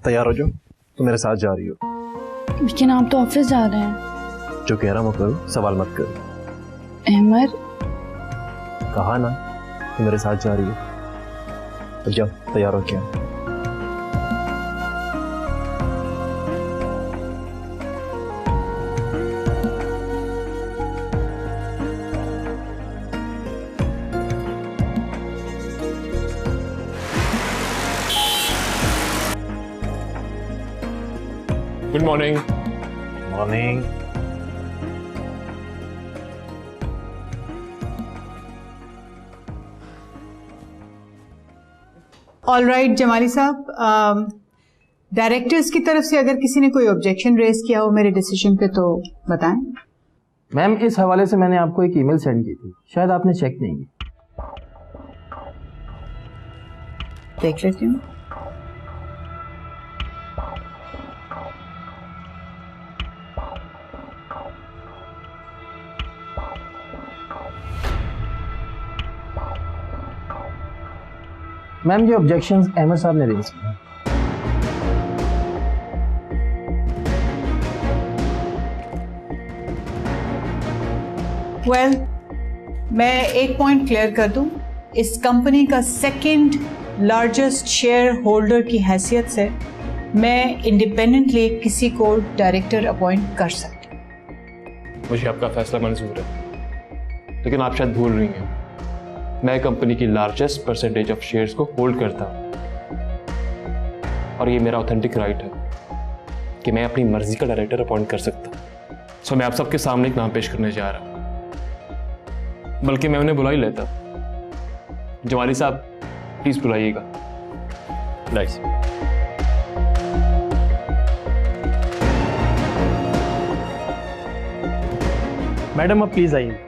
तैयार हो जाओ, तुम मेरे साथ जा रही हो। लेकिन आप तो ऑफिस जा रहे हैं। जो कह रहा हूँ करो, सवाल मत करो। अहमद, कहा ना तुम मेरे साथ जा रही हो, तो जाओ तैयार हो क्या। Good morning. Morning. All right Jamali साहब, डायरेक्टर्स की तरफ से अगर किसी ने कोई ऑब्जेक्शन रेज किया हो मेरे डिसीजन पे तो बताएं। मैम, इस हवाले से मैंने आपको एक ईमेल सेंड की थी, शायद आपने चेक नहीं की। देख लेती हूँ। मैम, ये ऑब्जेक्शंस अहमद साहब ने रेज किए। वेल, मैं एक पॉइंट क्लियर कर दूं, इस कंपनी का सेकंड लार्जेस्ट शेयर होल्डर की हैसियत से मैं इंडिपेंडेंटली किसी को डायरेक्टर अपॉइंट कर सकती हूँ। मुझे आपका फैसला मंजूर है, लेकिन आप शायद भूल रही हैं, मैं कंपनी की लार्जेस्ट परसेंटेज ऑफ शेयर्स को होल्ड करता हूँ और ये मेरा ऑथेंटिक राइट है कि मैं अपनी मर्जी का डायरेक्टर अपॉइंट कर सकता हूँ। सो मैं आप सबके सामने एक नाम पेश करने जा रहा हूँ, बल्कि मैं उन्हें बुला ही लेता। जमाली साहब, प्लीज बुलाइएगा। नाइस। मैडम, अब प्लीज आइए।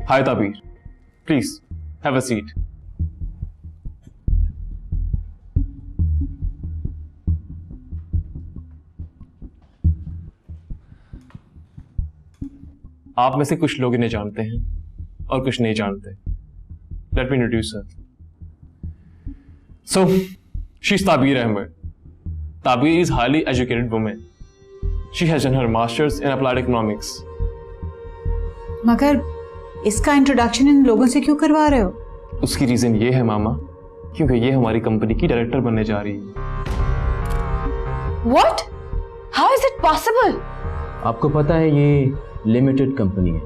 हाय ताबीर, प्लीज हैव अ सीट। आप में से कुछ लोग इन्हें जानते हैं और कुछ नहीं जानते। Let me introduce her. So she is Tabeer Ahmed. Tabeer is highly educated women. She has done her masters in applied economics. मगर इसका इंट्रोडक्शन इन लोगों से क्यों करवा रहे हो? उसकी रीजन ये है मामा, क्योंकि ये हमारी कंपनी की डायरेक्टर बनने जा रही है। What? How is it possible? आपको पता है ये लिमिटेड कंपनी है,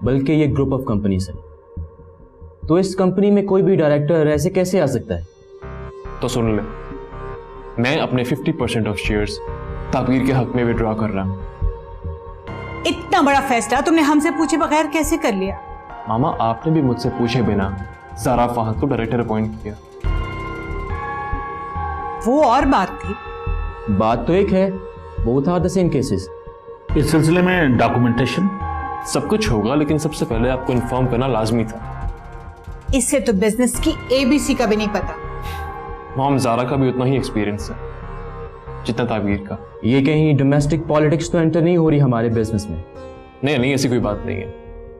बल्कि ये ग्रुप ऑफ कंपनीज है, तो इस कंपनी में कोई भी डायरेक्टर ऐसे कैसे आ सकता है? तो सुन ले, मैं अपने 50% ऑफ शेयर्स ताबीर के हक में विड्रॉ कर रहा हूं। इतना बड़ा फैसला तुमने हमसे पूछे बगैर कैसे कर लिया? मामा, आपने भी मुझसे पूछे बिना ज़ारा फहद को डायरेक्टर अपॉइंट किया। वो और बात थी। बात तो एक है, both are the same cases. इस सिलसिले में डॉक्यूमेंटेशन सब कुछ होगा, लेकिन सबसे पहले आपको इन्फॉर्म करना लाजमी था। इससे तो बिजनेस की ABC का भी नहीं पता। मॉम, ज़ारा का भी उतना ही एक्सपीरियंस है जितना ताबीर का। ये कहीं डोमेस्टिक पॉलिटिक्स तो एंटर नहीं हो रही हमारे बिजनेस में? नहीं, ऐसी कोई बात नहीं है।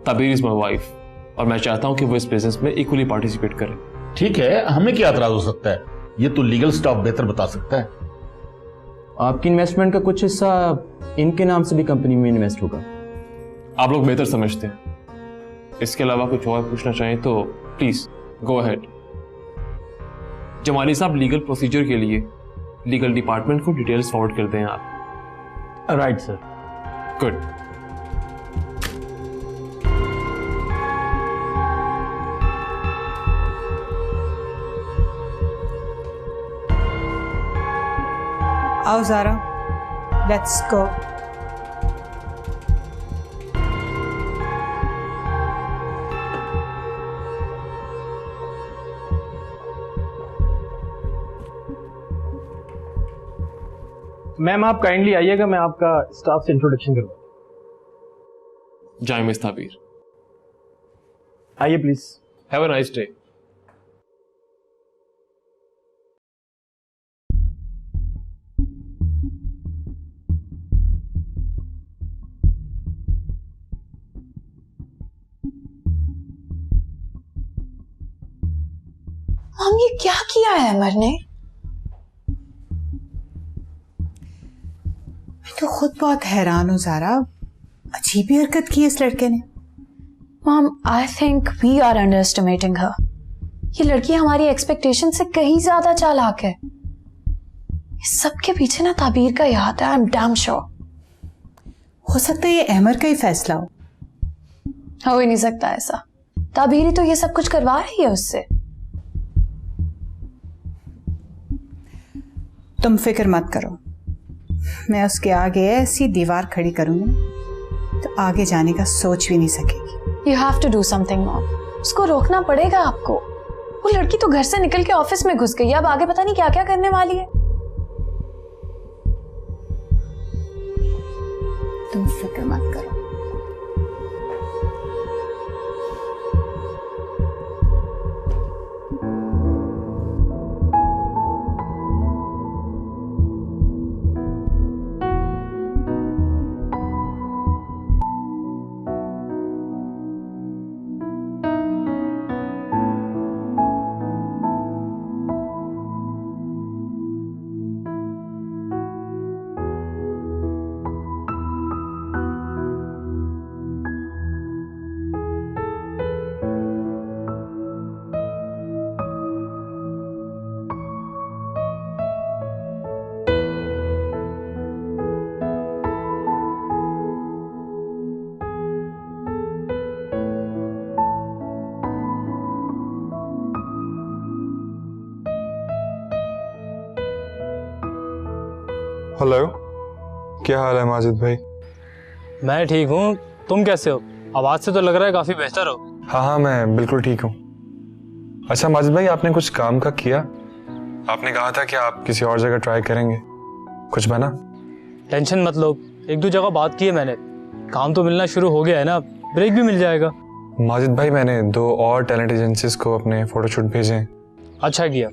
ताबीर इज माई वाइफ और मैं चाहता हूं कि वो इस बिजनेस में इक्वली पार्टिसिपेट करे। ठीक है, हमें क्या एतराज हो सकता है? ये तो लीगल स्टाफ बेहतर बता सकता है। आपकी इन्वेस्टमेंट का कुछ हिस्सा इनके नाम से भी कंपनी में इन्वेस्ट होगा। आप लोग बेहतर समझते हैं। इसके अलावा कुछ और पूछना चाहें तो प्लीज गो अहेड। जमाली साहब, लीगल प्रोसीजर के लिए लीगल डिपार्टमेंट को डिटेल्स फॉरवर्ड कर दें आप। Right sir. गुड। आओ ज़ारा, लेट्स गो। मैम, आप काइंडली आइएगा, मैं आपका स्टाफ से इंट्रोडक्शन करूँगा। जाए मिस ताबीर। आइए please. Have a nice day. Mom ये क्या किया है अमर ने? मैं तो खुद बहुत हैरान हूँ ज़ारा, अजीब ही हरकत की है इस लड़के ने। Mom I think we are underestimating her. ये लड़की हमारी एक्सपेक्टेशन से कहीं ज्यादा चालाक है। इस सब के पीछे ना ताबीर का ही हाथ है, आई एम डैम श्योर। हो सकता है ये अहमर का ही फैसला हो ही नहीं सकता ऐसा। ताबीर ही तो ये सब कुछ करवा रही है उससे। तुम फिक्र मत करो, मैं उसके आगे ऐसी दीवार खड़ी करूंगी तो आगे जाने का सोच भी नहीं सकेगी। You have to do something mom. उसको रोकना पड़ेगा आपको। वो लड़की तो घर से निकल के ऑफिस में घुस गई, अब आगे पता नहीं क्या क्या करने वाली है। तुम फिक्र मत करो। हेलो, क्या हाल है माजिद भाई? मैं ठीक हूँ, तुम कैसे हो? आवाज़ से तो लग रहा है काफ़ी बेहतर हो। हाँ, मैं बिल्कुल ठीक हूँ। अच्छा माजिद भाई, आपने कुछ काम का किया? आपने कहा था कि आप किसी और जगह ट्राई करेंगे, कुछ बना? टेंशन मत लो, एक दो जगह बात की है मैंने, काम तो मिलना शुरू हो गया है ना, ब्रेक भी मिल जाएगा। माजिद भाई, मैंने 2 और टैलेंट एजेंसीज को अपने फोटोशूट भेजे हैं। अच्छा किया,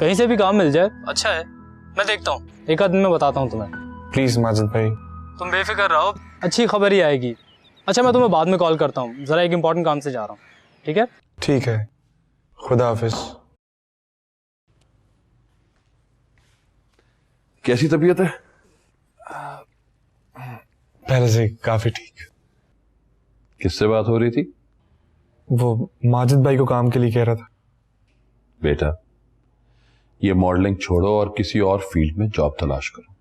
कहीं से भी काम मिल जाए अच्छा है। मैं देखता हूँ, एक आध दिन में बताता हूँ तुम्हें। प्लीज माजिद भाई। तुम बेफिक्र रहो, अच्छी खबर ही आएगी। अच्छा, मैं तुम्हें बाद में कॉल करता हूँ, ज़रा एक इम्पोर्टेंट काम से जा रहा हूँ। ठीक है? ठीक है, खुदा हाफिज। कैसी तबीयत है? पहले से काफी ठीक। किससे बात हो रही थी? वो माजिद भाई को काम के लिए कह रहा था। बेटा, ये मॉडलिंग छोड़ो और किसी और फील्ड में जॉब तलाश करो।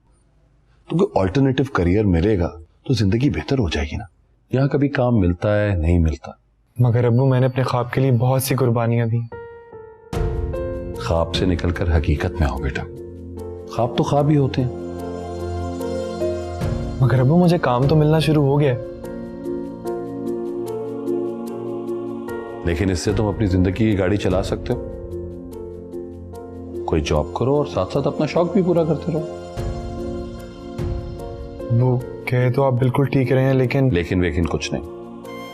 तो कोई ऑल्टरनेटिव करियर मिलेगा तो जिंदगी बेहतर हो जाएगी ना। यहाँ कभी काम मिलता है, नहीं मिलता। मगर अब्बू, मैंने अपने ख्वाब के लिए बहुत सी कुर्बानियां दी। ख्वाब से निकलकर हकीकत में आओ बेटा। ख्वाब तो ख्वाब ही होते हैं। मगर अब्बू, मुझे काम तो मिलना शुरू हो गया। लेकिन इससे तुम अपनी जिंदगी की गाड़ी चला सकते हो। कोई जॉब करो और साथ साथ अपना शौक भी पूरा करते रहो। वो कहे तो आप बिल्कुल ठीक रहे हैं, लेकिन लेकिन कुछ नहीं।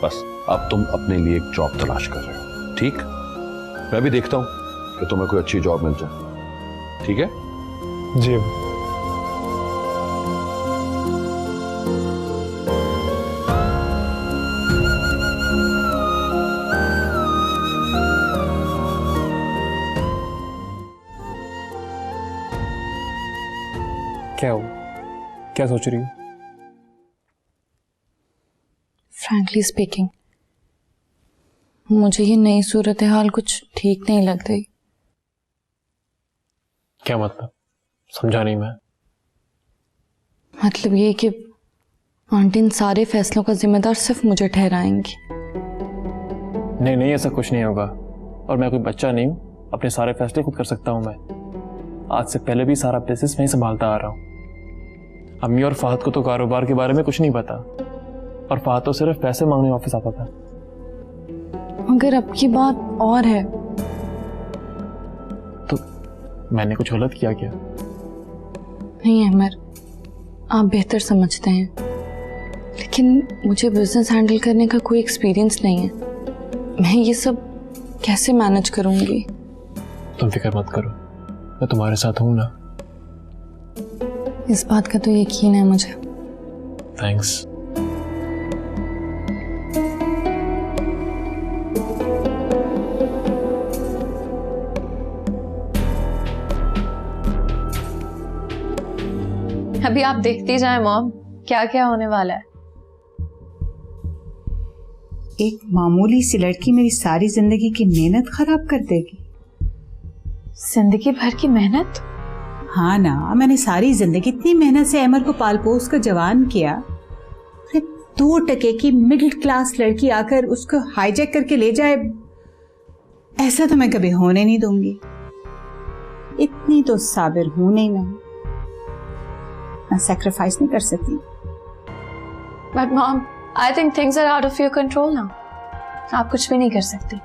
बस अब तुम अपने लिए एक जॉब तलाश कर रहे हो, ठीक? मैं भी देखता हूं कि तुम्हें कोई अच्छी जॉब मिल जाए। ठीक है? जी। क्या हो, क्या सोच रही हो? फ्रैंकली स्पीकिंग, मुझे ये नई सूरत हाल कुछ ठीक नहीं लग रही। क्या मतलब? समझा नहीं मैं। मतलब ये कि आंटी इन सारे फैसलों का जिम्मेदार सिर्फ मुझे ठहराएंगी। नहीं, ऐसा कुछ नहीं होगा। और मैं कोई बच्चा नहीं हूँ, अपने सारे फैसले खुद कर सकता हूँ मैं। आज से पहले भी सारा बिजनेस मैं ही संभालता आ रहा हूँ। अम्मी और फहद को तो कारोबार के बारे में कुछ नहीं पता, और फहद तो सिर्फ पैसे मांगने ऑफिस आता था। मगर अब की बात और है। तो मैंने कुछ गलत किया क्या? नहीं अमर, आप बेहतर समझते हैं, लेकिन मुझे बिजनेस हैंडल करने का कोई एक्सपीरियंस नहीं है। मैं ये सब कैसे मैनेज करूंगी? तुम फिक्र मत करो, मैं तुम्हारे साथ हूं ना। इस बात का तो यकीन है मुझे। थैंक्स। अभी आप देखती जाए मॉम क्या क्या होने वाला है। एक मामूली सी लड़की मेरी सारी जिंदगी की मेहनत खराब कर देगी। जिंदगी भर की मेहनत? हाँ ना, मैंने सारी जिंदगी इतनी मेहनत से अमर को पाल पोस कर जवान किया, फिर 2 टके की मिडिल क्लास लड़की आकर उसको हाईजैक करके ले जाए, ऐसा तो मैं कभी होने नहीं दूंगी। इतनी तो साबिर हूं नहीं मैं सैक्रिफाइस नहीं कर सकती। But mom, I think things are out of your control now. आप कुछ भी नहीं कर सकती।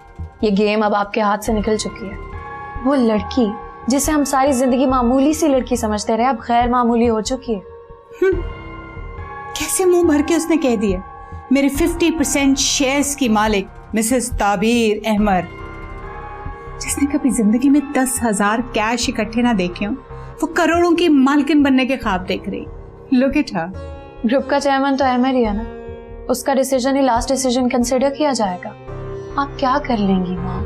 ये गेम अब आपके हाथ से निकल चुकी है। वो लड़की जिसे हम सारी जिंदगी मामूली सी लड़की समझते रहे, अब गैर मामूली हो चुकी है। कैसे मुंह भर के उसने कह दिया, मेरे 50% शेयर्स की मालिक मिसेस ताबीर अहमद, जिसने कभी जिंदगी में 10,000 कैश इकट्ठे ना देखे हो, वो करोड़ों की मालकिन बनने के ख्वाब देख रही। Look at her. ग्रुप का चेयरमैन तो अहमद ही है ना, उसका डिसीजन ही लास्ट डिसीजन कंसिडर किया जाएगा। आप क्या कर लेंगी माँ?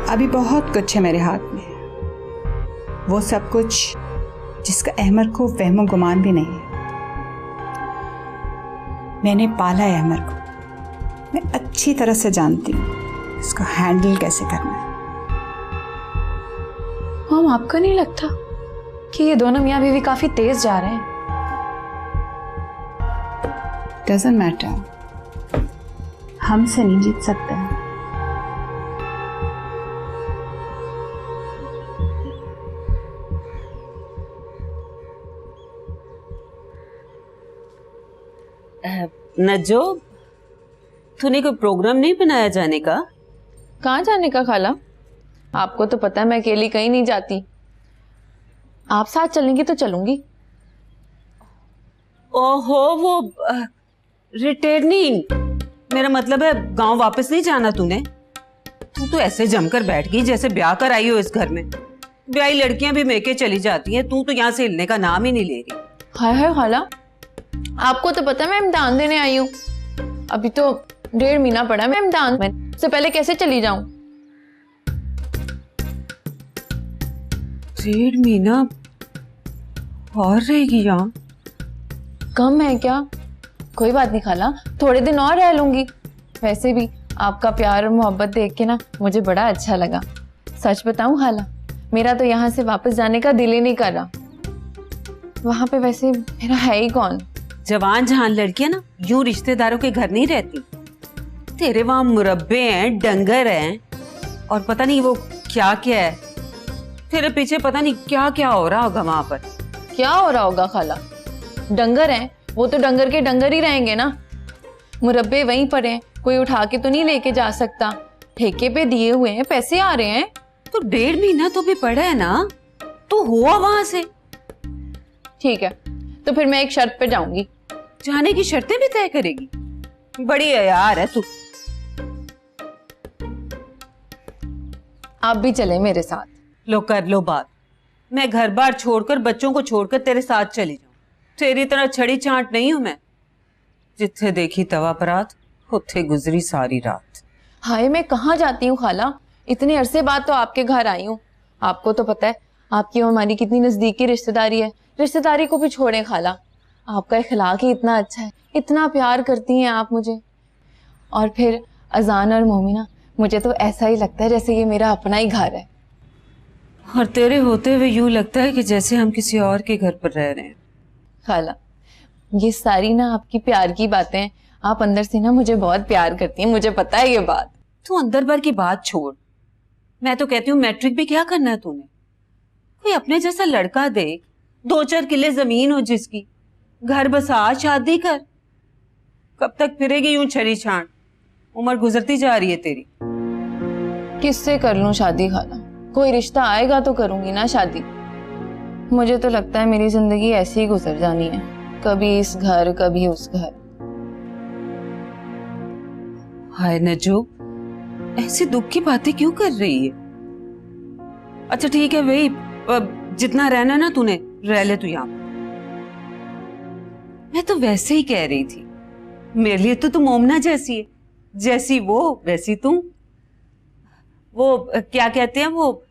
अभी बहुत कुछ है मेरे हाथ में, वो सब कुछ जिसका अहमद को वहमो गुमान भी नहीं है। मैंने पाला है अहमद को, मैं अच्छी तरह से जानती हूँ इसको हैंडल कैसे करना है। मॉम, आपको नहीं लगता कि ये दोनों मियाँ बीवी काफी तेज जा रहे हैं? डजंट मैटर, हमसे नहीं जीत सकते हैं। नजो, तूने कोई प्रोग्राम नहीं बनाया जाने का? कहाँ जाने का खाला? आपको तो पता है मैं अकेली कहीं नहीं जाती। आप साथ चलेंगी तो चलूंगी। ओहो, वो रिटर्निंग, मेरा मतलब है गांव वापस नहीं जाना तूने? तू तो ऐसे जमकर बैठ गई जैसे ब्याह कर आई हो इस घर में। ब्याही लड़कियां भी मेके चली जाती हैं, तू तो यहाँ से हिलने का नाम ही नहीं ले रही। हाय हाय खाला, आपको तो पता है मैं इम्तिहान देने आई हूँ। अभी तो 1.5 महीना पड़ा है मैं इम्तिहान में, से पहले कैसे चली जाऊं? 1.5 महीना और रहेगी यहाँ? कम है क्या? कोई बात नहीं खाला, थोड़े दिन और रह लूंगी। वैसे भी आपका प्यार और मोहब्बत देख के ना मुझे बड़ा अच्छा लगा। सच बताऊं खाला, मेरा तो यहाँ से वापस जाने का दिल ही नहीं कर रहा। वहां पे वैसे मेरा है ही कौन? जवान जहान लड़कियां ना यूं रिश्तेदारों के घर नहीं रहती। तेरे वहां मुरब्बे हैं, डंगर हैं, और पता नहीं वो क्या क्या है। तेरे पीछे पता नहीं क्या क्या हो रहा होगा वहां पर। क्या हो रहा होगा खाला? डंगर हैं, वो तो डंगर के डंगर ही रहेंगे ना। मुरब्बे वहीं पर हैं, कोई उठा के तो नहीं लेके जा सकता। ठेके पे दिए हुए हैं, पैसे आ रहे हैं। तो 1.5 महीना तो भी पड़ा है ना, तो हुआ वहां से। ठीक है, तो फिर मैं एक शर्त पे जाऊंगी। जाने की शर्तें भी तय करेगी? बड़ी यार है तू। आप भी चले मेरे साथ। लो कर लो बात। मैं घर बार छोड़कर, बच्चों को छोड़कर तेरे साथ चली जाऊं। तेरी तरह छड़ी चाट नहीं हूं मैं, जिथे देखी तवा परात उथे गुजरी सारी रात। हाय, मैं कहाँ जाती हूँ खाला? इतने अरसे बाद तो आपके घर आई हूँ। आपको तो पता है आपकी और हमारी कितनी नजदीकी रिश्तेदारी है। रिश्तेदारी को भी छोड़ें खाला, आपका इखलाक ही इतना अच्छा है, इतना प्यार करती हैं आप मुझे। और फिर अजान और मोमिना, मुझे तो ऐसा ही लगता है जैसे ये मेरा अपना ही घर है। और तेरे होते हुए यूं लगता है कि जैसे हम किसी और के घर पर रह रहे हैं। खाला, ये सारी ना आपकी प्यार की बातें हैं। आप अंदर से ना मुझे बहुत प्यार करती हैं, मुझे पता है ये बात। तू अंदर भर की बात छोड़, मैं तो कहती हूँ मैट्रिक भी क्या करना है तूने? कोई अपने जैसा लड़का देख, 2-4 किले जमीन हो जिसकी, घर बसा, शादी कर। कब तक फिरेगी यूं छड़ी छाण? उम्र गुजरती जा रही है तेरी। किससे कर लूं शादी खाला? कोई रिश्ता आएगा तो करूंगी ना शादी। मुझे तो लगता है मेरी जिंदगी ऐसी ही गुजर जानी है, कभी इस घर कभी उस घर। हाय नजो, ऐसी दुख की बातें क्यों कर रही है? अच्छा ठीक है भाई, जितना रहना ना तूने रह ले तू यहाँ। मैं तो वैसे ही कह रही थी मेरे लिए तो तुम मोमना जैसी है, जैसी वो वैसी तुम। वो क्या कहते हैं वो,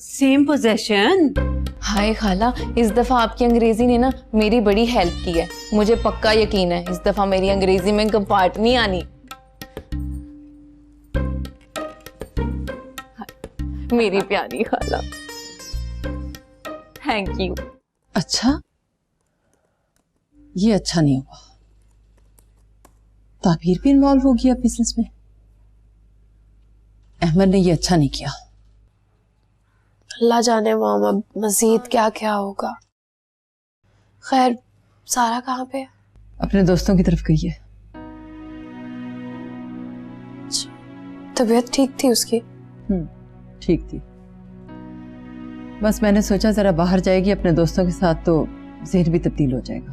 सेम पोजेशन। हाय खाला, इस दफा आपकी अंग्रेजी ने ना मेरी बड़ी हेल्प की है। मुझे पक्का यकीन है इस दफा मेरी अंग्रेजी में कंपार्ट नहीं आनी। मेरी प्यारी खाला, थैंक यू। अच्छा, ये अच्छा नहीं हुआ। ताबीर भी इन्वॉल्व हो गया बिजनेस में। अहमद ने ये अच्छा नहीं किया। अल्लाह जाने मॉम अब मजीद क्या क्या होगा। खैर, सारा कहाँ पे है? अपने दोस्तों की तरफ गई है। तबीयत ठीक थी उसकी? ठीक थी, बस मैंने सोचा जरा बाहर जाएगी अपने दोस्तों के साथ तो ज़हन भी तब्दील हो जाएगा,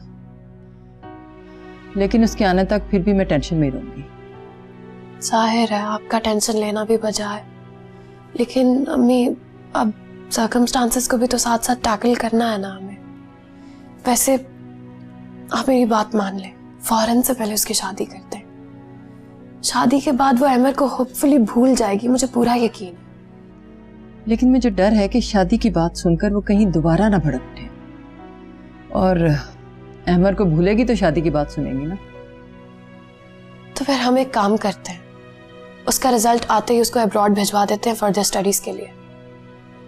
लेकिन उसके आने तक फिर भी मैं टेंशन में रहूंगी। जाहिर है आपका टेंशन लेना भी बजा है, लेकिन अम्मी अब सर्कमस्टांसेस को भी तो साथ साथ टैकल करना है ना हमें। वैसे आप मेरी बात मान लें, फौरन से पहले उसकी शादी करते हैं। शादी के बाद वो अहमद को होपफुली भूल जाएगी, मुझे पूरा यकीन है। लेकिन मुझे डर है कि शादी की बात सुनकर वो कहीं दोबारा ना भड़क उठे, और अहमद को भूलेगी तो शादी की बात सुनेंगी ना। तो फिर हम एक काम करते हैं, उसका रिजल्ट आते ही उसको अब्रॉड भिजवा देते हैं फर्दर स्टडीज के लिए।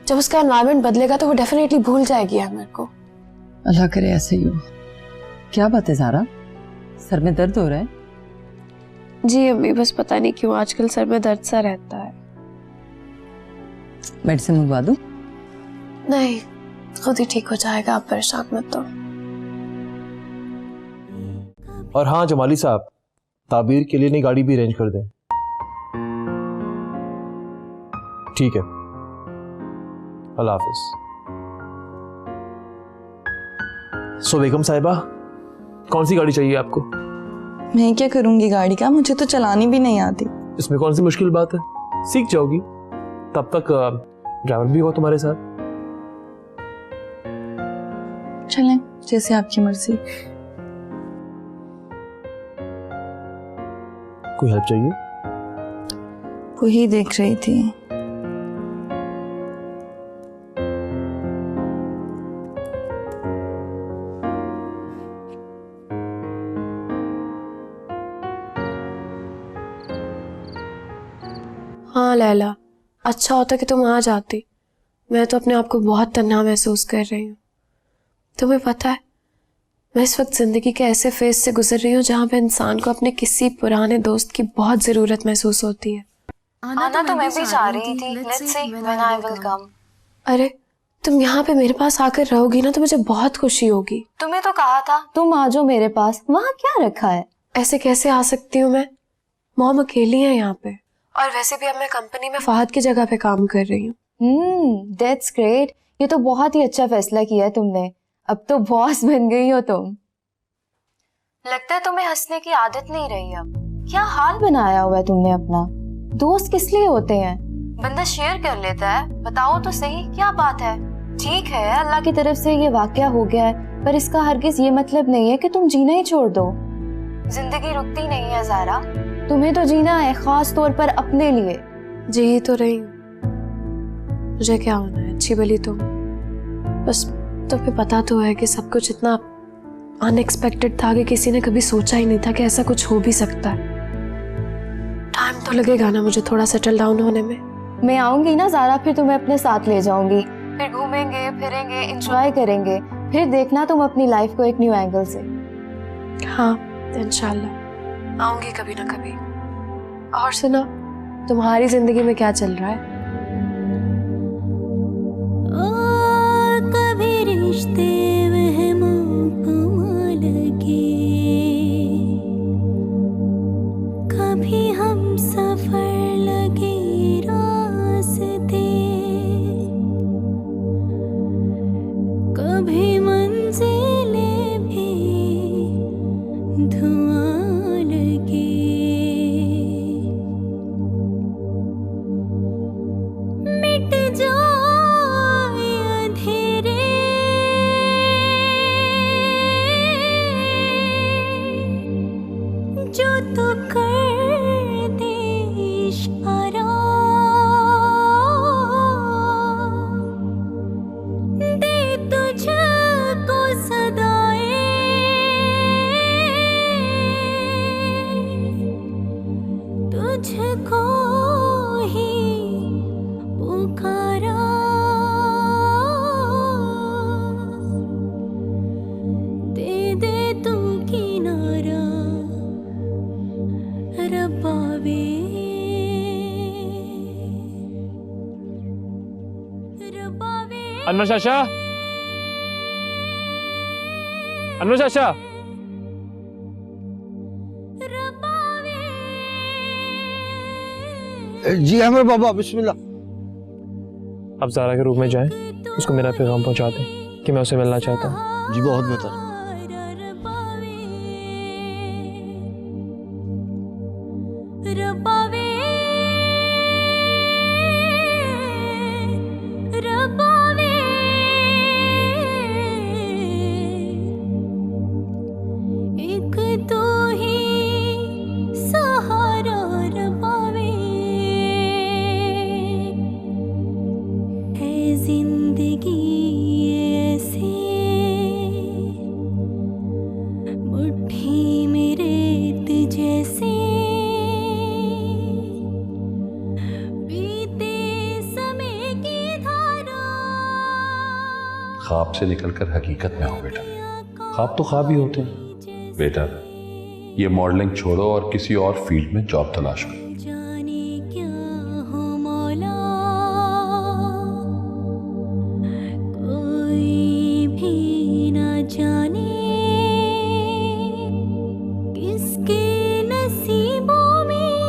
जब उसका एनवायरनमेंट बदलेगा तो वो डेफिनेटली भूल जाएगी अहमद को। अल्लाह करे ऐसे ही हो। क्या बात है ज़ारा, सर में दर्द हो रहा है? जी अम्मी, बस पता नहीं क्यों आजकल सर में दर्द सा रहता है। मेडिसिन मंगवा दूं? नहीं, खुद ही ठीक हो जाएगा, आप परेशान मत हो। और हाँ जमाली साहब, ताबीर के लिए नई गाड़ी भी अरेंज कर दें। ठीक है, अल्लाह हाफिज। सो बेगम साहिबा, कौन सी गाड़ी चाहिए आपको? मैं क्या करूंगी गाड़ी का, मुझे तो चलानी भी नहीं आती। इसमें कौन सी मुश्किल बात है, सीख जाओगी। तब तक ड्राइवर भी हो तुम्हारे साथ। चलें, जैसे आपकी मर्जी। कोई हेल्प चाहिए? वही देख रही थी। हाँ लैला, अच्छा होता कि तुम आ जाती। मैं तो अपने आप को बहुत तन्हा महसूस कर रही हूँ। तुम्हें पता है, मैं इस वक्त जिंदगी के ऐसे फेज से गुजर रही हूँ जहाँ पे इंसान को अपने किसी पुराने दोस्त की बहुत जरूरत महसूस होती है। आना तो मैं भी चाह रही थी। Let's see when I will come. अरे तुम यहाँ पे मेरे पास आकर रहोगी ना तो मुझे बहुत खुशी होगी। तुम्हें तो कहा था तुम आ जाओ मेरे पास, वहाँ क्या रखा है? ऐसे कैसे आ सकती हूँ मैं? मॉम अकेली है यहाँ पे, और वैसे भी अब मैं कंपनी में फहद की जगह पे काम कर रही हूँ। That's great. ये तो बहुत ही अच्छा फैसला किया है तुमने। अब तो बॉस बन गई हो तुम। लगता है तुम्हें हंसने की आदत नहीं रही अब। क्या हाल बनाया हुआ है तुमने अपना। दोस्त किस लिए होते हैं? बंदा शेयर कर लेता है। बताओ तो सही क्या बात है। ठीक है, अल्लाह की तरफ से ये वाकया हो गया है, पर इसका हरगिज ये मतलब नहीं है कि तुम जीना ही छोड़ दो। जिंदगी रुकती नहीं है ज़ारा, तुम्हें तो जीना है, खास तौर पर अपने लिए। जी तो रही हूँ, मुझे क्या होना है, अच्छी भली तो बस तुम्हें पता तो है कि सब कुछ इतना अनएक्सपेक्टेड था कि किसी ने कभी सोचा ही नहीं था कि ऐसा कुछ हो भी सकता है। टाइम तो लगेगा ना मुझे थोड़ा सेटल डाउन होने में। मैं आऊंगी ना ज़ारा, फिर तुम्हें अपने साथ ले जाऊंगी, फिर घूमेंगे फिरेंगे, एंजॉय करेंगे, फिर देखना तुम अपनी लाइफ को एक न्यू एंगल से। हाँ इंशाल्लाह आऊंगी कभी ना कभी। और सुनो, तुम्हारी जिंदगी में क्या चल रहा है? कभी रिश्ते वहमों को लगे, कभी हम सफर लगे रास्ते, कभी मंजिलें भी धुआं लगे। मिट जाए अंधेरे, तो कर दे इशारा, दे तुझको सदाएं, तुझको ही पुकारा, दे दे तू किनारा रब्बा वे, रब्बा वे। अनवर चाचा, अनवर चाचा, जी अहमद बाबा बिस्मिल्लाह। आप ज़ारा के रूम में जाएं, उसको मेरा पैगाम पहुंचा दें कि मैं उसे मिलना चाहता हूँ। जी बहुत बेहतर। रब्बा वे, रब्बा वे, एक तो ही सहारा रब्बा वे, है जिंदगी ऐसे मुट्ठी में रेत जैसे, ख्वाब से निकलकर हकीकत में आओ बेटा। ख्वाब तो ख्वाब ही होते हैं बेटा। ये मॉडलिंग छोड़ो और किसी और फील्ड में जॉब तलाश करो। कोई भी ना जाने किसके नसीबों में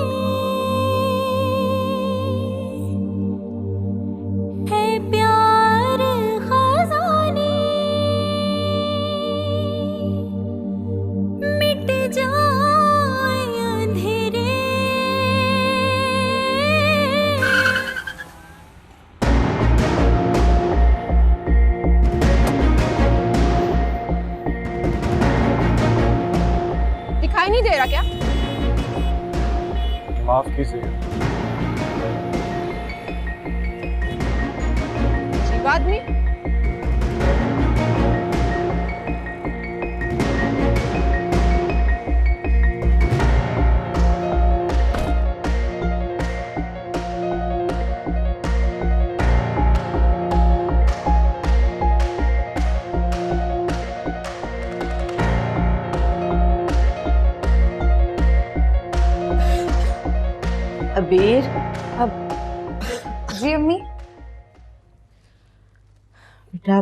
है प्यार खजाने, मिट जाए अंधेरे, दिखाई नहीं दे रहा क्या? माफ कीजिए। अजीब आदमी। अबीर, जी अम्मी। बेटा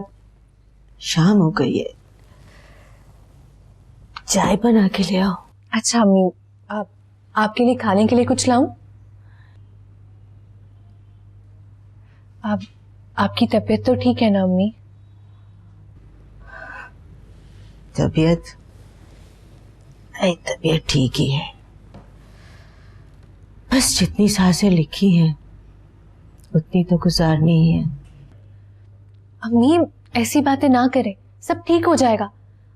शाम हो गई है, चाय बना के ले आओ। अच्छा अम्मी, आपके लिए खाने के लिए कुछ लाऊं? आपकी तबीयत तो ठीक है ना अम्मी? तबीयत ठीक ही है, बस जितनी सांसें लिखी हैं उतनी तो गुजारनी ही है। अम्मी ऐसी बातें ना करें, सब ठीक हो जाएगा।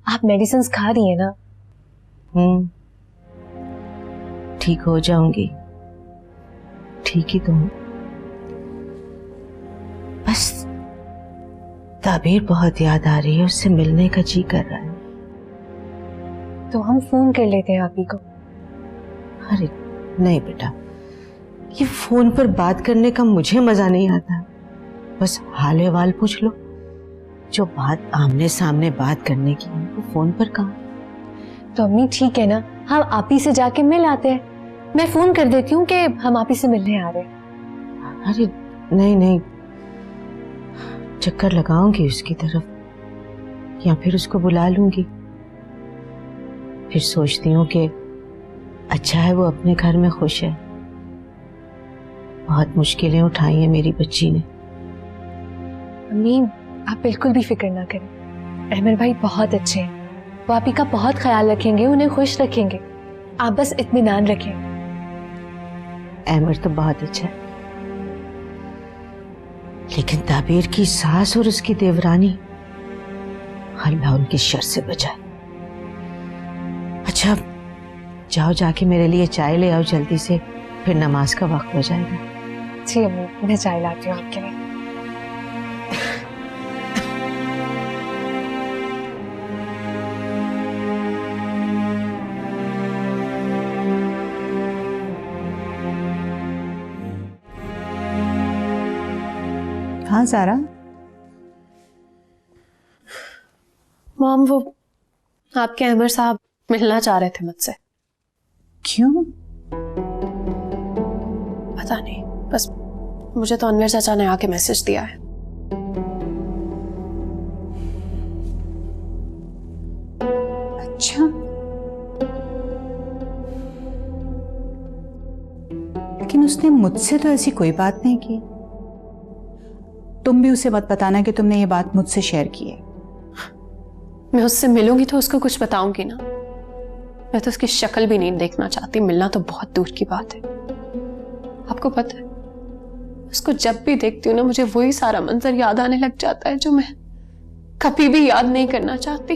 आप मेडिसिन खा रही हैं ना? ठीक हो जाऊंगी, ठीक ही तो हूं, बस ताबीर बहुत याद आ रही है, उससे मिलने का जी कर रहा है। तो हम फोन कर लेते हैं आप ही को। अरे नहीं बेटा, ये फोन पर बात करने का मुझे मजा नहीं आता, बस हाल अहवाल पूछ लो। जो बात आमने सामने बात करने की है वो फोन पर कहाँ। तो अम्मी ठीक है ना, हम आप ही से जाके मिल आते हैं। मैं फोन कर देती हूँ कि हम आप ही से मिलने आ रहे हैं। अरे नहीं नहीं, चक्कर लगाऊंगी उसकी तरफ या फिर उसको बुला लूंगी, फिर सोचती हूँ कि अच्छा है वो अपने घर में खुश है। बहुत मुश्किलें उठाई हैं मेरी बच्ची ने। अम्मी आप बिल्कुल भी फिक्र ना करें, अहमद भाई बहुत अच्छे हैं, वो आप ही का बहुत ख्याल रखेंगे, उन्हें खुश रखेंगे। आप बस इत्मीनान रखें। अहमद तो बहुत अच्छा है, लेकिन ताबीर की सास और उसकी देवरानी, अल्लाह उनकी शर से बचाए। अच्छा जाओ जाके मेरे लिए चाय ले आओ जल्दी से, फिर नमाज का वक्त हो जाएगा। जी अम्मी, मैं चाय लाती हूँ आपके लिए। हाँ सारा। मॉम, वो आपके अहमर साहब मिलना चाह रहे थे मुझसे। क्यों? पता नहीं, बस मुझे तो अनवर चाचा ने आके मैसेज दिया है। अच्छा, लेकिन उसने मुझसे तो ऐसी कोई बात नहीं की। तुम भी उसे मत बताना कि तुमने ये बात मुझसे शेयर की है। मैं उससे मिलूंगी तो उसको कुछ बताऊंगी ना। मैं तो उसकी शक्ल भी नहीं देखना चाहती, मिलना तो बहुत दूर की बात है। आपको पता है, उसको जब भी देखती हूँ ना, मुझे वही सारा मंजर याद आने लग जाता है जो मैं कभी भी याद नहीं करना चाहती।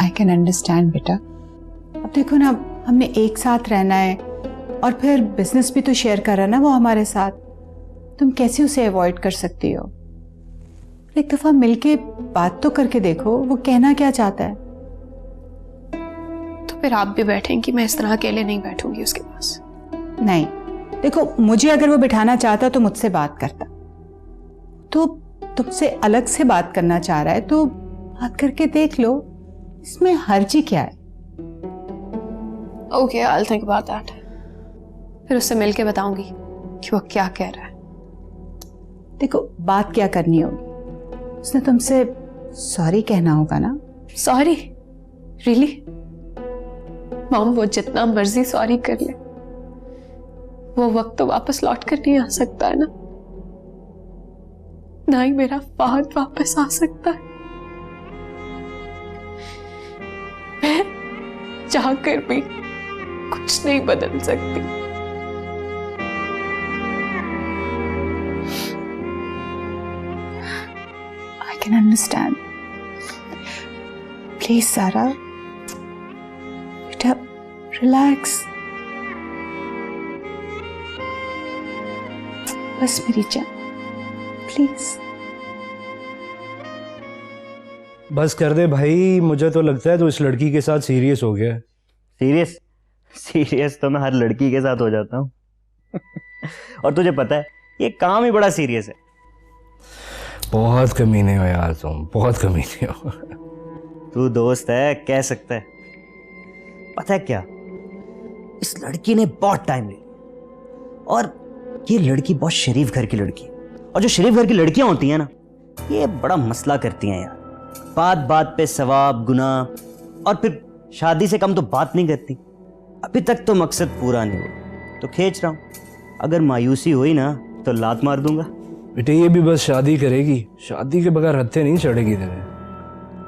आई कैन अंडरस्टैंड बेटा। अब देखो ना, हमने एक साथ रहना है और फिर बिजनेस भी तो शेयर कर रहा है ना वो हमारे साथ। तुम कैसे उसे अवॉइड कर सकती हो? एक दफा मिलके बात तो करके देखो, वो कहना क्या चाहता है। तो फिर आप भी बैठेंगी? मैं इस तरह अकेले नहीं बैठूंगी उसके पास। नहीं, देखो मुझे अगर वो बिठाना चाहता तो मुझसे बात करता। तो तुमसे अलग से बात करना चाह रहा है तो बात करके देख लो, इसमें हर्जी क्या है? Okay, I will think about that. फिर उससे मिलके बताऊंगी कि वो क्या कह रहा है। देखो बात क्या करनी होगी, उसने तुमसे सॉरी कहना होगा ना। सॉरी? रियली? मॉम, वो जितना मर्जी सॉरी कर ले, वो वक्त तो वापस लौट कर नहीं आ सकता है ना। ना ही मेरा फहद वापस आ सकता है। मैं चाहकर भी कुछ नहीं बदल सकती। I can understand. Please, Sarah. बेटा, relax. बस मेरी जान, प्लीज। बस कर दे भाई, मुझे तो लगता है तो इस लड़की के साथ सीरियस हो गया है। सीरियस? सीरियस तो मैं हर लड़की के साथ हो जाता हूँ। और तुझे पता है ये काम ही बड़ा सीरियस है। बहुत कमीने हो यार तुम, बहुत कमीने हो। तू दोस्त है, कह सकता है। पता है क्या, इस लड़की ने बहुत टाइम लिया और ये लड़की बहुत शरीफ घर की लड़की है। और जो शरीफ घर की लड़कियां होती हैं ना, ये बड़ा मसला करती हैं यार। बात बात पे सवाब गुनाह, और फिर शादी से कम तो बात नहीं करती। अभी तक तो मकसद पूरा नहीं हुआ तो खींच रहा हूं। अगर मायूसी हुई ना तो लात मार दूंगा। बेटे ये भी बस शादी करेगी, शादी के बगैर हत्थे नहीं चढ़ेगी तेरे।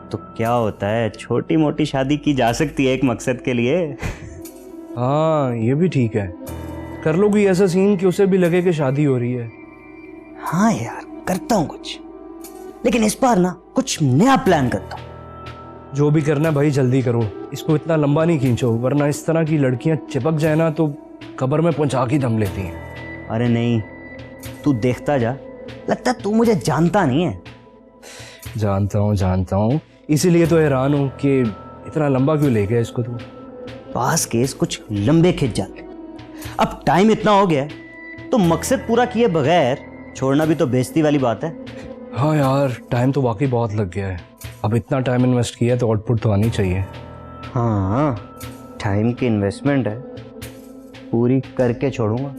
तो क्या होता है, छोटी मोटी शादी की जा सकती है एक मकसद के लिए। हाँ ये भी ठीक है, कर लो कोई ऐसा सीन कि उसे भी लगे कि शादी हो रही है। हाँ यार करता हूँ कुछ, लेकिन इस बार ना कुछ नया प्लान करता हूँ। जो भी करना है भाई जल्दी करो, इसको इतना लंबा नहीं खींचो, वरना इस तरह की लड़कियां चिपक जाए ना तो कब्र में पहुंचा के दम लेती हैं। अरे नहीं, तू देखता जा, लगता है तू मुझे जानता नहीं है। जानता हूँ, इसीलिए तो हैरान हूँ कि इतना लंबा क्यों ले गया इसको तू। पास केस कुछ लंबे खिंच जाते। अब टाइम इतना हो गया है तो मकसद पूरा किए बगैर छोड़ना भी तो बेइज्जती वाली बात है। हाँ यार टाइम तो वाकई बहुत लग गया है, अब इतना टाइम इन्वेस्ट किया तो आउटपुट तो आनी चाहिए। हाँ टाइम की इन्वेस्टमेंट है, पूरी करके छोड़ूंगा।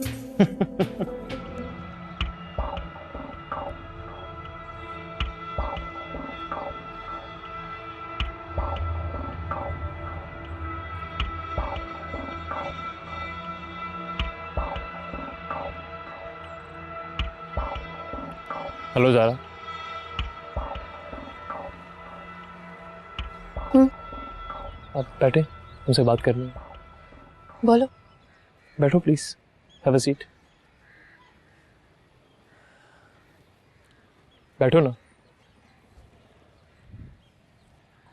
हेलो ज़ारा। आप बैठे, तुमसे बात करनी है। बोलो। बैठो प्लीज, हैव अ सीट। बैठो ना,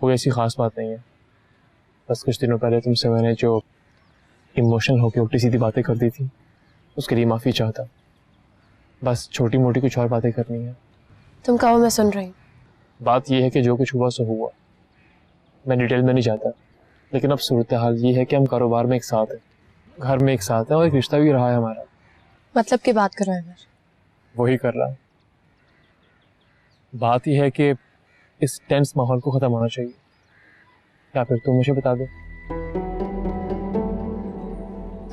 कोई ऐसी खास बात नहीं है, बस कुछ दिनों पहले तुमसे मैंने जो इमोशनल होकर उल्टी सीधी बातें कर दी थी उसके लिए माफ़ी चाहता। बस छोटी मोटी कुछ और बातें करनी है। तुम कहो, मैं सुन रही हूँ। बात यह है कि जो कुछ हुआ सो हुआ, मैं डिटेल में नहीं जाता, लेकिन अब सूरत हाल ये है कि हम कारोबार में एक साथ हैं, घर में एक साथ हैं और एक रिश्ता भी रहा है हमारा। मतलब की बात कर रहे हैं? वही कर रहा हूँ। बात यह है कि इस टेंस माहौल को ख़त्म होना चाहिए, या फिर तुम मुझे बता दो।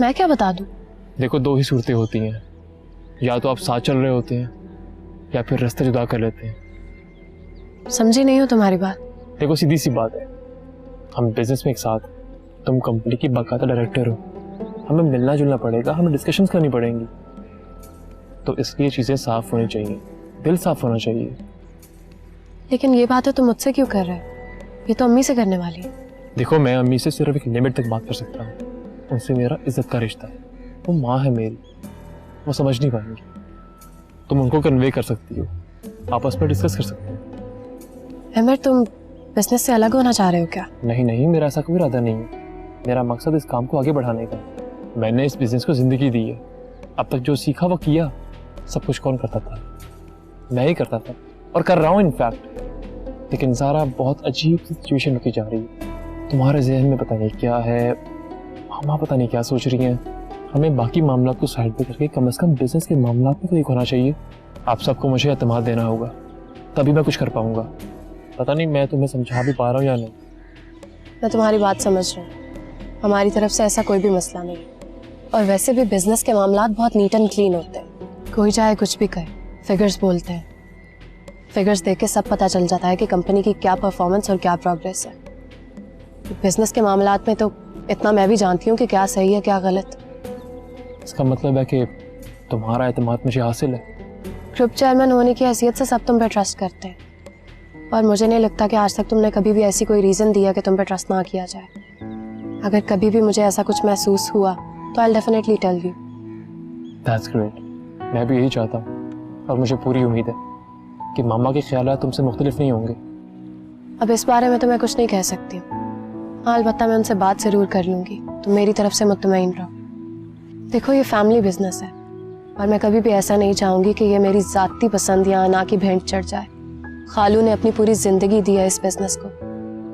मैं क्या बता दूँ? देखो, दो ही सूरतें होती हैं, या तो आप साथ चल रहे होते हैं या फिर रास्ते जुदा कर लेते हैं। समझी नहीं हो तुम्हारी बात। देखो, सीधी सी बात है, हम बिजनेस में एक साथ, तुम कंपनी की बाकायदा डायरेक्टर हो, हमें मिलना जुलना पड़ेगा, हमें डिस्कशंस करनी पड़ेंगी, तो इसलिए चीज़ें साफ होनी चाहिए, दिल साफ होना चाहिए। लेकिन ये बातें तुम मुझसे क्यों कर रहे हो? ये तो अम्मी से करने वाली है। देखो, मैं अम्मी से सिर्फ एक लिमिट तक बात कर सकता हूँ, उनसे मेरा इज्जत का रिश्ता है, वो माँ है मेरी, वो समझ नहीं पाएंगी। तुम उनको कन्वे कर सकती हो, आपस में डिस्कस कर सकते हो। अमर, तुम बिजनेस से अलग होना चाह रहे हो क्या? नहीं नहीं, मेरा ऐसा कोई इरादा नहीं है। मेरा मकसद इस काम को आगे बढ़ाने का। मैंने इस बिजनेस को जिंदगी दी है, अब तक जो सीखा वो किया। सब कुछ कौन करता था? मैं ही करता था और कर रहा हूँ इनफैक्ट। लेकिन ज़ारा, बहुत अजीब सिचुएशन होती जा रही है। तुम्हारे जहन में पता नहीं क्या है, मामा पता नहीं क्या सोच रही हैं। हमें बाकी मामला को साइड पे करके कम से कम बिजनेस के मामला में तो एक होना चाहिए। आप सबको मुझे एतमाद देना होगा, तभी मैं कुछ कर पाऊंगा। पता नहीं मैं तुम्हें समझा भी पा रहा हूँ या नहीं। मैं तुम्हारी बात समझ रही हूँ, हमारी तरफ से ऐसा कोई भी मसला नहीं है। और वैसे भी बिजनेस के मामला बहुत नीट एंड क्लीन होते हैं। कोई चाहे कुछ भी कहे, फिगर्स बोलते हैं। फिगर्स देख के सब पता चल जाता है कि कंपनी की क्या परफॉर्मेंस और क्या प्रोग्रेस है। बिजनेस के मामलात में तो इतना मैं भी जानती हूँ कि क्या सही है क्या गलत। इसका मतलब है कि तुम्हारा एतमाद मुझे हासिल है। ग्रुप चेयरमैन होने की हैसियत से सब तुम पे ट्रस्ट करते हैं, और मुझे नहीं लगता कि आज तक तुमने कभी भी ऐसी कोई रीज़न दिया कि तुम पे ट्रस्ट ना किया जाए। अगर कभी भी मुझे ऐसा कुछ महसूस हुआ तो I definitely tell you. That's great. मैं भी यही चाहता हूँ और मुझे पूरी उम्मीद है कि मामा के ख्यालात तुमसे मुख्तलिफ नहीं होंगे। अब इस बारे में तो मैं कुछ नहीं कह सकती हूँ। हाँ, अलबत्ता मैं उनसे बात ज़रूर कर लूँगी, तो मेरी तरफ से मुतमईन रहो। देखो, ये फैमिली बिजनेस है और मैं कभी भी ऐसा नहीं चाहूँगी कि ये मेरी ज़ाती पसंद या ना की भेंट चढ़ जाए। खालू ने अपनी पूरी ज़िंदगी दी है इस बिज़नेस को,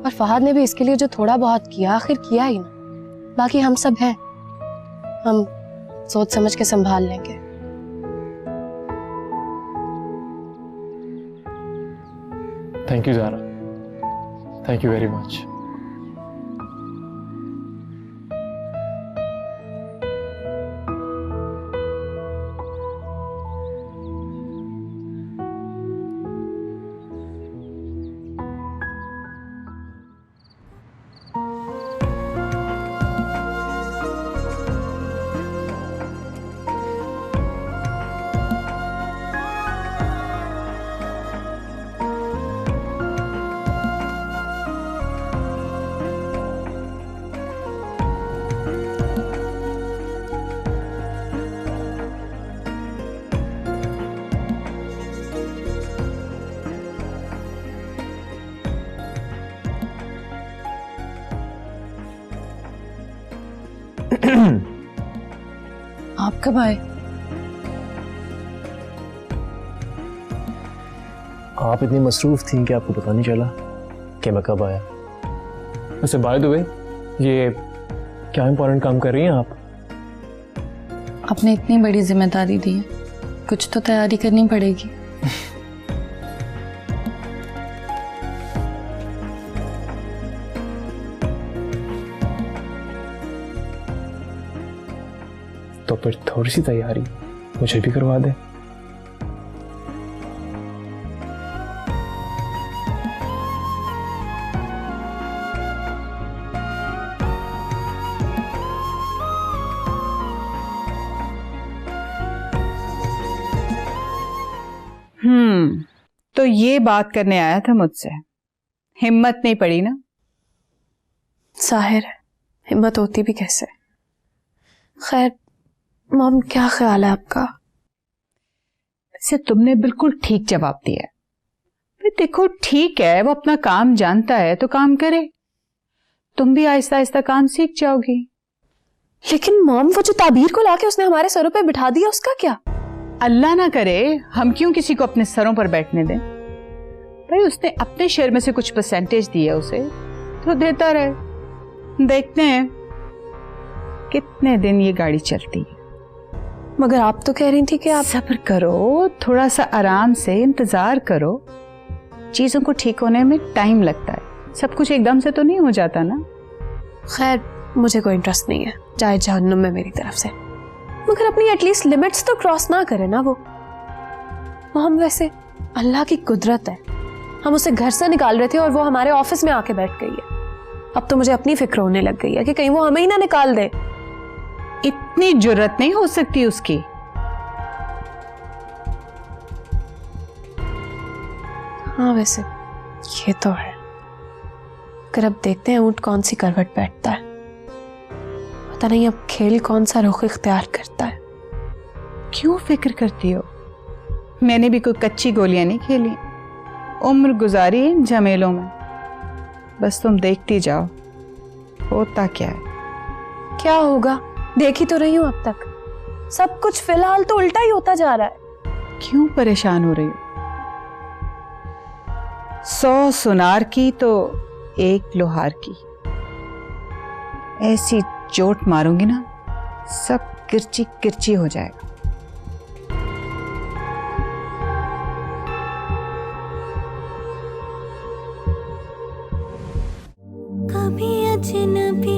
और फहद ने भी इसके लिए जो थोड़ा बहुत किया आखिर किया ही ना। बाकी हम सब हैं, हम सोच समझ के संभाल लेंगे। Thank you Zara, thank you very much. आप कब आए? आप इतनी मसरूफ थी कि आपको पता नहीं चला कि मैं कब आया। वैसे बाय द वे, ये क्या इंपॉर्टेंट काम कर रही हैं आप? आपने इतनी बड़ी जिम्मेदारी दी है, कुछ तो तैयारी करनी पड़ेगी। तो फिर थोड़ी सी तैयारी मुझे भी करवा दे। तो ये बात करने आया था मुझसे, हिम्मत नहीं पड़ी ना? जाहिर है, हिम्मत होती भी कैसे। खैर मॉम, क्या ख्याल है आपका? वैसे तुमने बिल्कुल ठीक जवाब दिया है। देखो, ठीक है, वो अपना काम जानता है तो काम करे। तुम भी आहिस्ता आहिस्ता काम सीख जाओगी। लेकिन मॉम, वो जो ताबीर को लाके उसने हमारे सरों पे बिठा दिया, उसका क्या? अल्लाह ना करे हम क्यों किसी को अपने सरों पर बैठने दें। भाई उसने अपने शेयर में से कुछ परसेंटेज दी है उसे, तो देता रहे। देखते हैं कितने दिन ये गाड़ी चलती है। मगर आप तो कह रही थी कि आप सब्र करो, थोड़ा सा आराम से इंतजार करो। चीजों को ठीक होने में टाइम लगता है, सब कुछ एकदम से तो नहीं हो जाता ना। खैर, मुझे कोई इंटरेस्ट नहीं है, जाए जहन्नुम में मेरी तरफ से। मगर अपनी एटलीस्ट लिमिट्स तो क्रॉस ना करे ना वो। हम वैसे अल्लाह की कुदरत है, हम उसे घर से निकाल रहे थे और वो हमारे ऑफिस में आके बैठ गई है। अब तो मुझे अपनी फिक्र होने लग गई है कि कहीं वो हमें ही ना निकाल दे। इतनी जुर्रत नहीं हो सकती उसकी। हाँ वैसे ये तो है। कर अब देखते हैं ऊंट कौन सी करवट बैठता है। पता नहीं अब खेल कौन सा रुख इख्तियार करता है। क्यों फिक्र करती हो? मैंने भी कोई कच्ची गोलियां नहीं खेली, उम्र गुजारी इन झमेलों में। बस तुम देखती जाओ होता क्या है। क्या होगा, देख ही तो रही हूं अब तक। सब कुछ फिलहाल तो उल्टा ही होता जा रहा है। क्यों परेशान हो रही हो? 100 सुनार की तो 1 लोहार की। ऐसी चोट मारूंगी ना, सब किरची किरची हो जाएगा। कभी अजनबी